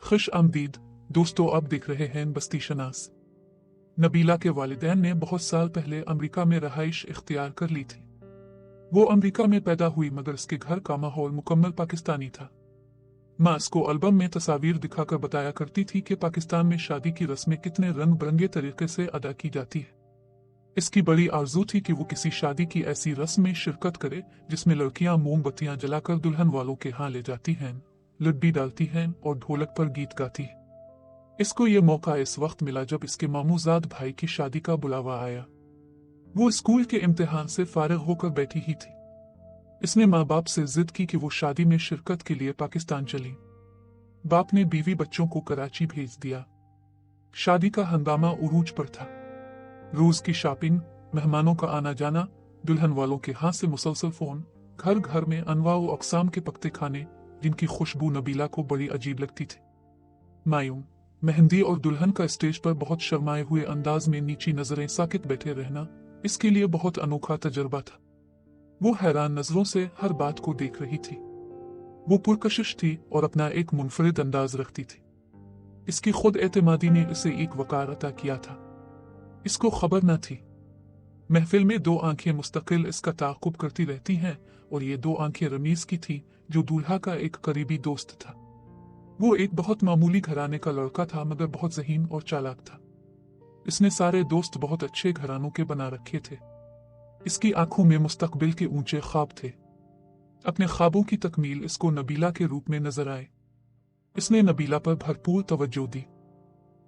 खुश आमदीद दोस्तों, आप देख रहे हैं बस्ती शनास। नबीला के वालिदैन ने बहुत साल पहले अमेरिका में रहाइश इख्तियार कर ली थी। वो अमेरिका में पैदा हुई मगर उसके घर का माहौल मुकम्मल पाकिस्तानी था। माँ उसको एल्बम में तस्वीर दिखाकर बताया करती थी कि पाकिस्तान में शादी की रस्में कितने रंग बिरंगे तरीके से अदा की जाती है। इसकी बड़ी आरजू थी कि वो किसी शादी की ऐसी रस्म में शिरकत करे जिसमें लड़कियां मोमबत्तियां जलाकर दुल्हन वालों के यहाँ ले जाती हैं, लड्डी डालती हैं और ढोलक पर गीत गाती है। इसको ये मौका इस वक्त मिला जब इसके मामूजाद भाई की शादी का बुलावा आया। वो स्कूल के इम्तिहान से फारिग होकर बैठी ही थी। इसने माँ बाप से जिद की कि वो शादी में शिरकत के लिए पाकिस्तान चली। बाप ने बीवी बच्चों को कराची भेज दिया। शादी का हंगामा उरूज पर था। रोज की शॉपिंग, मेहमानों का आना जाना, दुल्हन वालों के हाथ से मुसलसल फोन, घर घर में अनवाउ अकसाम के पकते खाने जिनकी खुशबू नबीला को बड़ी अजीब लगती थी। मायूम, मेहंदी और दुल्हन का स्टेज पर बहुत शर्माए हुए अंदाज में नीची नजरें साकित बैठे रहना इसके लिए बहुत अनोखा तजर्बा था। वो हैरान नजरों से हर बात को देख रही थी। वो पुरकशिश थी और अपना एक मुनफरिद अंदाज रखती थी। इसकी खुद एतमादी ने इसे एक वकार अता किया था। इसको खबर न थी महफिल में दो आंखें मुस्तकिल इसका ताक़ुब करती रहती हैं और ये दो आंखें रमीज की थी जो दूल्हा का एक करीबी दोस्त था। वो एक बहुत मामूली घराने का लड़का था मगर बहुत ज़हीन और चालाक था। इसने सारे दोस्त बहुत अच्छे घरानों के बना रखे थे। इसकी आंखों में मुस्तकबिल के ऊंचे ख्वाब थे। अपने ख्वाबों की तकमील इसको नबीला के रूप में नजर आए। इसने नबीला पर भरपूर तवज्जो दी।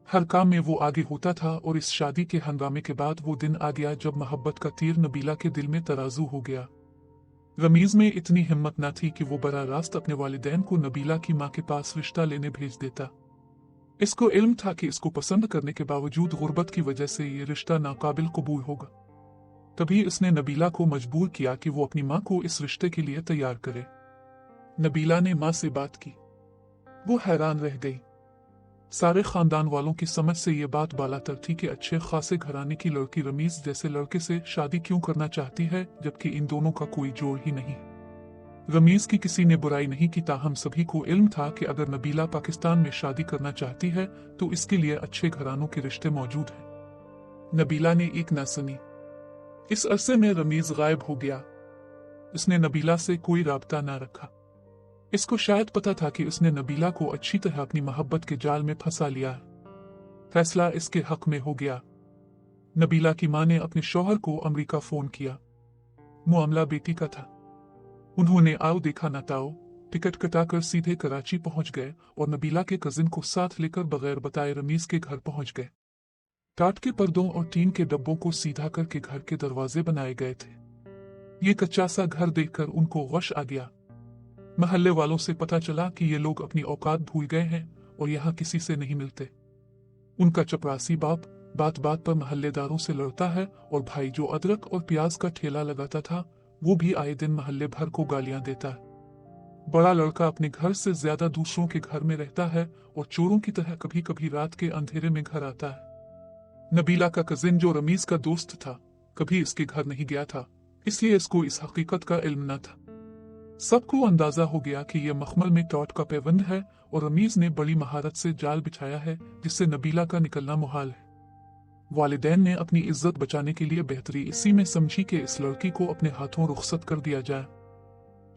हर काम में वो आगे होता था और इस शादी के हंगामे के बाद वो दिन आ गया जब मोहब्बत का तीर नबीला के दिल में तराजू हो गया। रमीज में इतनी हिम्मत न थी कि वो बराह रास्त अपने वालिदैन को नबीला की माँ के पास रिश्ता लेने भेज देता। इसको इल्म था कि इसको पसंद करने के बावजूद गुर्बत की वजह से ये रिश्ता नाकाबिल कबूल होगा। तभी इसने नबीला को मजबूर किया कि वो अपनी माँ को इस रिश्ते के लिए तैयार करे। नबीला ने माँ से बात की। वो हैरान रह गई। सारे खानदान वालों की समझ से ये बात बालातर थी कि अच्छे खासे घराने की लड़की रमीज जैसे लड़के से शादी क्यों करना चाहती है जबकि इन दोनों का कोई जोड़ ही नहीं। रमीज की किसी ने बुराई नहीं की, ताहम सभी को इल्म था कि अगर नबीला पाकिस्तान में शादी करना चाहती है तो इसके लिए अच्छे घरानों के रिश्ते मौजूद हैं। नबीला ने एक ना सुनी। इस अरसे में रमीज गायब हो गया। उसने नबीला से कोई राबता ना रखा। इसको शायद पता था कि उसने नबीला को अच्छी तरह अपनी मोहब्बत के जाल में फंसा लिया है। फैसला इसके हक में हो गया। नबीला की मां ने अपने शौहर को अमेरिका फोन किया। मामला बेटी का था। उन्होंने आओ देखा न ताओ टिकट कटाकर सीधे कराची पहुंच गए और नबीला के कजिन को साथ लेकर बगैर बताए रमीज के घर पहुंच गए। टाट के पर्दों और टीन के डब्बों को सीधा करके घर के दरवाजे बनाए गए थे। ये कच्चा सा घर देखकर उनको गश आ गया। महल्ले वालों से पता चला कि ये लोग अपनी औकात भूल गए हैं और यहाँ किसी से नहीं मिलते। उनका चपरासी बाप बात बात पर महल्लेदारों से लड़ता है और भाई जो अदरक और प्याज का ठेला लगाता था वो भी आए दिन महल्ले भर को गालियां देता है। बड़ा लड़का अपने घर से ज्यादा दूसरों के घर में रहता है और चोरों की तरह कभी कभी रात के अंधेरे में घर आता है। नबीला का कजिन जो रमीज का दोस्त था कभी इसके घर नहीं गया था, इसलिए इसको इस हकीकत का इल्म न था। सबको अंदाजा हो गया कि यह मखमल में टॉट का पैबंद है और रमीज ने बड़ी महारत से जाल बिछाया है जिससे नबीला का निकलना मुहाल है। वालिदैन ने अपनी इज्जत बचाने के लिए बेहतरी इसी में समझी कि इस लड़की को अपने हाथों रुखसत कर दिया जाए।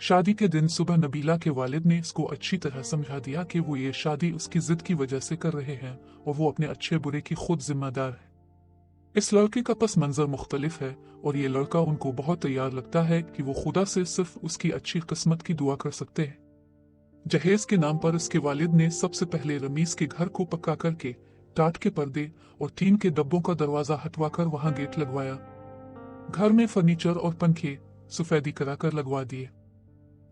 शादी के दिन सुबह नबीला के वालिद ने इसको अच्छी तरह समझा दिया कि वो ये शादी उसकी जिद की वजह से कर रहे हैं और वो अपने अच्छे बुरे की खुद जिम्मेदार है। इस लड़के का पस मंजर मुख्तलिफ है और ये लड़का उनको बहुत तैयार लगता है कि वो खुदा से सिर्फ उसकी अच्छी किस्मत की दुआ कर सकते हैं। जहेज के नाम पर इसके वालिद ने सबसे पहले रमीज के घर को पक्का करके टाट के पर्दे और टीन के डब्बों का दरवाजा हटवाकर वहां गेट लगवाया। घर में फर्नीचर और पंखे सफेदी कराकर लगवा दिए।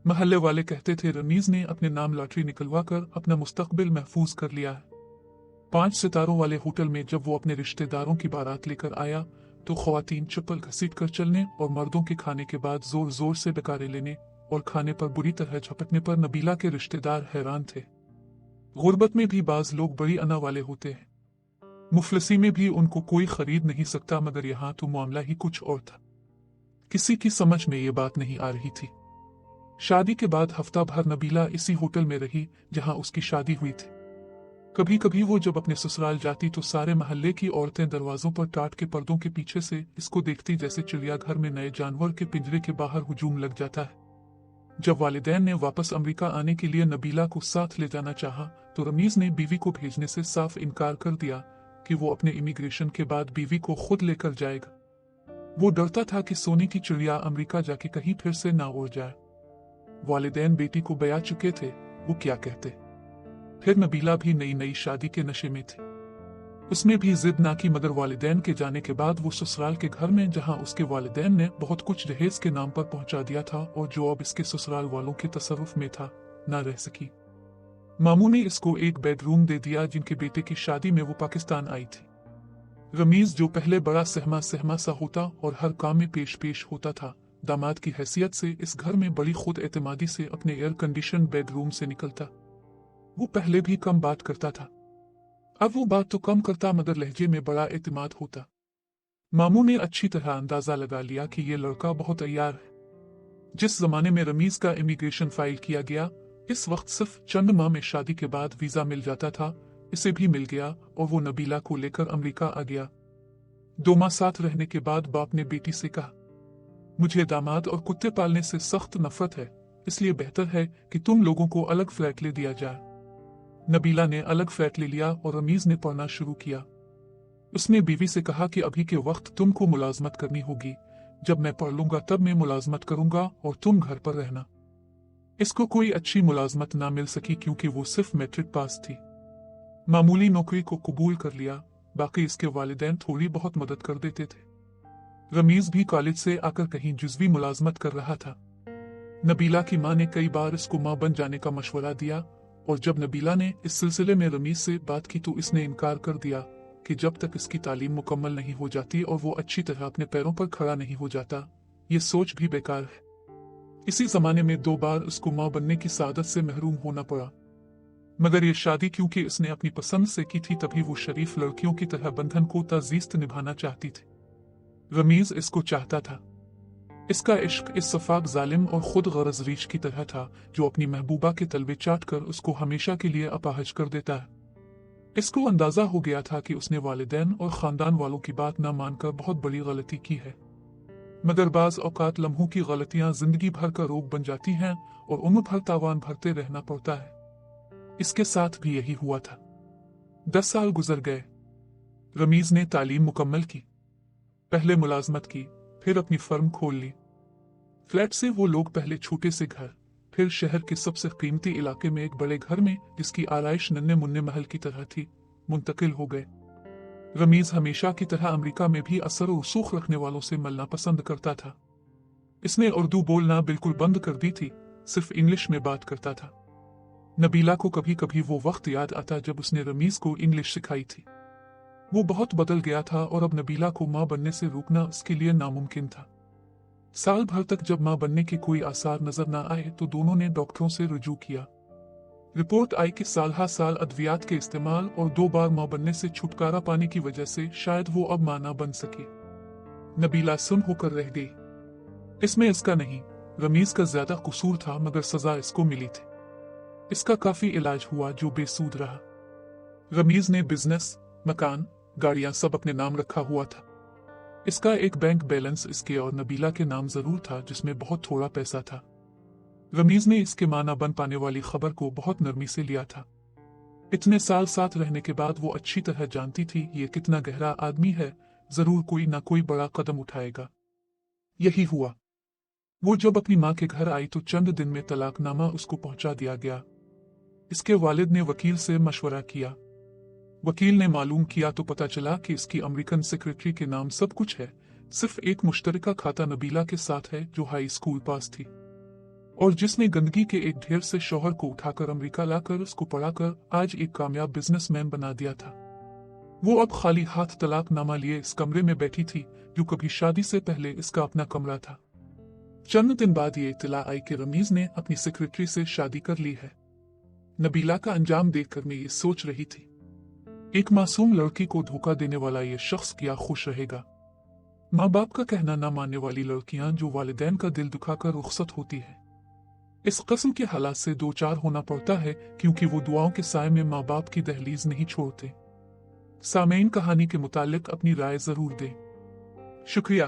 महल्ले वाले कहते थे रमीज ने अपने नाम लॉटरी निकलवा कर अपना मुस्तकबिल महफूज कर लिया है। 5 सितारों वाले होटल में जब वो अपने रिश्तेदारों की बारात लेकर आया तो ख्वातीन चप्पल घसीट कर चलने और मर्दों के खाने के बाद जोर जोर से डकारे लेने और खाने पर बुरी तरह झपटने पर नबीला के रिश्तेदार हैरान थे। गुर्बत में भी बाज लोग बड़ी अना वाले होते हैं। मुफलसी में भी उनको कोई खरीद नहीं सकता, मगर यहाँ तो मामला ही कुछ और था। किसी की समझ में ये बात नहीं आ रही थी। शादी के बाद हफ्ता भर नबीला इसी होटल में रही जहाँ उसकी शादी हुई थी। कभी कभी वो जब अपने ससुराल जाती तो सारे मोहल्ले की औरतें दरवाजों पर टाट के पर्दों के पीछे से इसको देखती जैसे चिड़ियाघर में नए जानवर के पिंजरे के बाहर हुजूम लग जाता है। जब वालिदैन ने वापस अमेरिका आने के लिए नबीला को साथ ले जाना चाहा तो रमीज ने बीवी को भेजने से साफ इनकार कर दिया कि वो अपने इमिग्रेशन के बाद बीवी को खुद लेकर जाएगा। वो डरता था कि सोने की चिड़िया अमेरिका जाके कहीं फिर से ना उड़ जाए। वालिदैन बेटी को बया चुके थे, वो क्या कहते। फिर नबीला भी नई नई शादी के नशे में थी। उसने भी जिद ना की, मगर वालिदैन के जाने के बाद वो ससुराल के घर में, जहां उसके वालिदैन ने बहुत कुछ दहेज के नाम पर पहुंचा दिया था और जो अब इसके ससुराल वालों के तसर्रुफ में था, ना रह सकी। मामू ने इसको एक बेडरूम दे दिया जिनके बेटे की शादी में वो पाकिस्तान आई थी। रमीज जो पहले बड़ा सहमा सहमा सा होता और हर काम में पेश पेश होता था, दामाद की हैसियत से इस घर में बड़ी खुद एतमादी से अपने एयर कंडीशन बेडरूम से निकलता। वो पहले भी कम बात करता था, अब वो बात तो कम करता मगर लहजे में बड़ा एतमाद होता। मामू ने अच्छी तरह अंदाजा लगा लिया कि ये लड़का बहुत अय्यार है। जिस जमाने में रमीज का इमिग्रेशन फाइल किया गया, इस वक्त सिर्फ चंद माह में शादी के बाद वीजा मिल जाता था, इसे भी मिल गया और वो नबीला को लेकर अमेरिका आ गया। 2 माह साथ रहने के बाद बाप ने बेटी से कहा, मुझे दामाद और कुत्ते पालने से सख्त नफरत है, इसलिए बेहतर है कि तुम लोगों को अलग फ्लैट ले दिया जाए। नबीला ने अलग फ्लैट ले लिया और रमीज ने पढ़ना शुरू किया। उसने बीवी से कहा कि अभी के वक्त तुमको मुलाजमत करनी होगी, जब मैं पढ़ लूंगा तब मैं मुलाजमत करूंगा और तुम घर पर रहना। इसको कोई अच्छी मुलाजमत ना मिल सकी क्योंकि वो सिर्फ मैट्रिक पास थी। मामूली नौकरी को कबूल कर लिया, बाकी इसके वालिदैन थोड़ी बहुत मदद कर देते थे। रमीज भी कॉलेज से आकर कहीं जुज़वी मुलाजमत कर रहा था। नबीला की माँ ने कई बार इसको माँ बन जाने का मशवरा दिया और जब नबीला ने इस सिलसिले में रमीज से बात की तो इसने इनकार कर दिया कि जब तक इसकी तालीम मुकम्मल नहीं हो जाती और वो अच्छी तरह अपने पैरों पर खड़ा नहीं हो जाता, ये सोच भी बेकार है। इसी जमाने में 2 बार उसको माँ बनने की सादत से महरूम होना पड़ा, मगर ये शादी क्योंकि उसने अपनी पसंद से की थी, तभी वो शरीफ लड़कियों की तरह बंधन को ताजीज़ निभाना चाहती थी। रमीज इसको चाहता था। इसका इश्क इस सफाक जालिम और खुद गरज रीछ की तरह था जो अपनी महबूबा के तलवे चाट कर उसको हमेशा के लिए अपाहज कर देता है। इसको अंदाजा हो गया था कि उसने वालिदैन और खानदान वालों की बात न मानकर बहुत बड़ी गलती की है, मगर बाज औकात लम्हों की गलतियां जिंदगी भर का रोग बन जाती हैं और उम्र भर तावान भरते रहना पड़ता है। इसके साथ भी यही हुआ था। 10 साल गुजर गए। रमीज ने तालीम मुकम्मल की, पहले मुलाजमत की, फिर अपनी फर्म खोल ली। फ्लैट से वो लोग पहले छोटे से घर, फिर शहर के सबसे कीमती इलाके में एक बड़े घर में जिसकी आराइश नन्हे मुन्ने महल की तरह थी, मुंतकिल हो गए। रमीज हमेशा की तरह अमेरिका में भी असर और रसूख रखने वालों से मिलना पसंद करता था। इसने उर्दू बोलना बिल्कुल बंद कर दी थी, सिर्फ इंग्लिश में बात करता था। नबीला को कभी कभी वो वक्त याद आता जब उसने रमीज को इंग्लिश सिखाई थी। वो बहुत बदल गया था और अब नबीला को माँ बनने से रोकना उसके लिए नामुमकिन था। साल भर तक जब माँ बनने के कोई आसार नजर न आए तो दोनों ने डॉक्टरों से रुजू किया। रिपोर्ट आई कि साल अद्वियात के इस्तेमाल और 2 बार माँ बनने से छुटकारा पाने की वजह से शायद वो अब माँ न बन सके। नबीला सुन होकर रह गई। इसमें इसका नहीं, रमीज का ज्यादा कसूर था, मगर सजा इसको मिली थी। इसका काफी इलाज हुआ जो बेसूद रहा। रमीज ने बिजनेस, मकान, गाड़ियां सब अपने नाम रखा हुआ था। इसका एक बैंक बैलेंस इसके और नबीला के नाम जरूर था जिसमें बहुत थोड़ा पैसा था। रमीज ने इसके मां न बन पाने वाली खबर को बहुत नरमी से लिया था। इतने साल साथ रहने के बाद वो अच्छी तरह जानती थी ये कितना गहरा आदमी है, जरूर कोई ना कोई बड़ा कदम उठाएगा। यही हुआ। वो जब अपनी माँ के घर आई तो चंद दिन में तलाकनामा उसको पहुंचा दिया गया। इसके वालिद ने वकील से मशवरा किया। वकील ने मालूम किया तो पता चला कि इसकी अमेरिकन सेक्रेटरी के नाम सब कुछ है, सिर्फ एक मुश्तरका खाता नबीला के साथ है जो हाई स्कूल पास थी और जिसने गंदगी के एक ढेर से शौहर को उठाकर अमेरिका लाकर उसको पढ़ाकर आज एक कामयाब बिजनेसमैन बना दिया था। वो अब खाली हाथ तलाकनामा लिए इस कमरे में बैठी थी जो कभी शादी से पहले इसका अपना कमरा था। चंद दिन बाद ये इत्तला आई कि रमीज ने अपनी सेक्रेटरी से शादी कर ली है। नबीला का अंजाम देखकर मैं ये सोच रही थी, एक मासूम लड़की को धोखा देने वाला ये शख्स क्या खुश रहेगा। माँ बाप का कहना ना मानने वाली लड़कियां जो वालिदैन का दिल दुखाकर रुखसत होती है। اس قسم کے حالات سے دو چار ہونا پڑتا ہے کیونکہ وہ دعاؤں کے سائے میں ماں باپ کی دہلیز نہیں چھوڑتے۔ سامعین، کہانی کے متعلق اپنی رائے ضرور دیں۔ شکریہ۔